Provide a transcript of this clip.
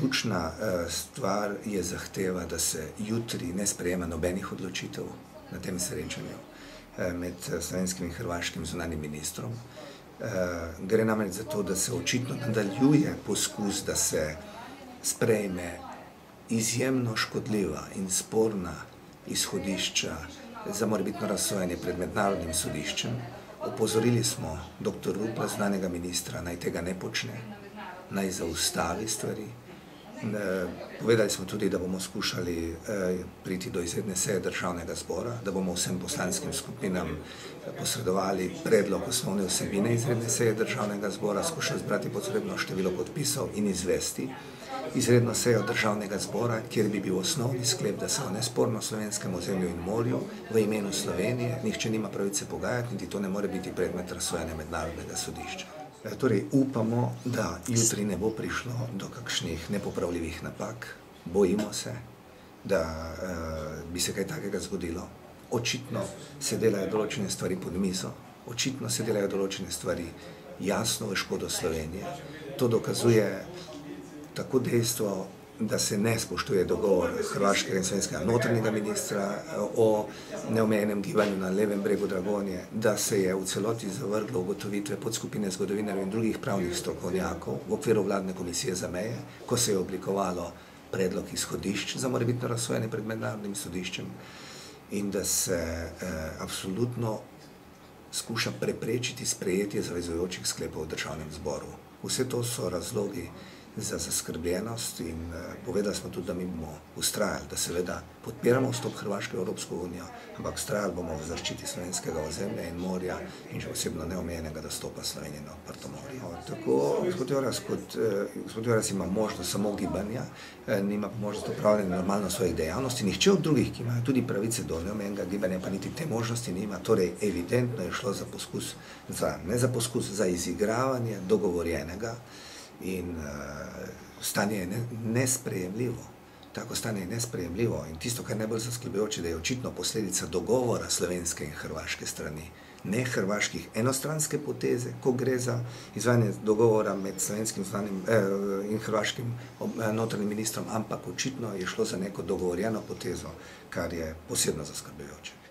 ključna stvar je zahteva, da se jutri ne sprejema nobenih odločitev na tem srečanju med slovenskim in hrvaškim zunanjim ministrom. Gre namreč za to, da se očitno nadaljuje poskus, da se sprejme izjemno škodljiva in sporna izhodišča za morebitno razsojanje pred mednarodnim sodiščem. Opozorili smo dr. Rupla, zunanjega ministra, naj tega ne počne, naj zaustavi stvari. Povedali smo tudi, da bomo skušali priti do izredne seje državnega zbora, da bomo vsem poslanskim skupinam posredovali predlog osnovne vsebine izredne seje državnega zbora, skušali zbrati potrebno število podpisov in izvesti izredno sejo državnega zbora, kjer bi bil osnovni sklep, da se o nesporno slovenskem ozemlju in morju v imenu Slovenije nihče nima pravice pogajati, niti to ne more biti predmet razsojanja mednarodnega sodišča. Torej upamo, da jutri ne bo prišlo do kakšnih nepopravljivih napak. Bojimo se, da bi se kaj takega zgodilo. Očitno se delajo določene stvari pod mizo, očitno se delajo določene stvari jasno v škodo Slovenije. To dokazuje tako dejstvo, da se ne spoštuje dogovor hrvaškega in slovenskega notranjega ministra o neomejenem gibanju na levem bregu Dragonje, da se je v celoti zavrglo ugotovitve podskupine zgodovinarjev in drugih pravnih strokovnjakov v okviru vladne komisije za meje, ko se je oblikovalo predlog izhodišč za morebitno razsojanje pred mednarodnim sodiščem, in da se absolutno skuša preprečiti sprejetje zavezujočih sklepov v državnem zboru. Vse to so razlogi za zaskrbljenost in povedali smo tudi, da mi bomo vztrajali, da seveda podpiramo vstop Hrvaške v Evropsko unijo, ampak vztrajali bomo v zaščiti slovenskega ozemlja in morja in še posebno neomejenega dostopa Slovenije na odprto morje. Tako gospod Joras ima možnost samo gibanja, nima možnost upravljanja normalno svojih dejavnosti, nihče od drugih, ki imajo tudi pravice do neomejenega gibanja, pa niti te možnosti nima, torej evidentno je šlo za poskus, za izigravanje dogovorjenega. In stanje je nesprejemljivo. Tako stanje je nesprejemljivo in tisto, kar je najbolj zaskrbljujoče, da je očitno posledica dogovora slovenske in hrvaške strani. Ne hrvaških enostranske poteze, ko gre za izvajanje dogovora med slovenskim in hrvaškim notranjim ministrom, ampak očitno je šlo za neko dogovorjeno potezo, kar je posebno zaskrbljujoče.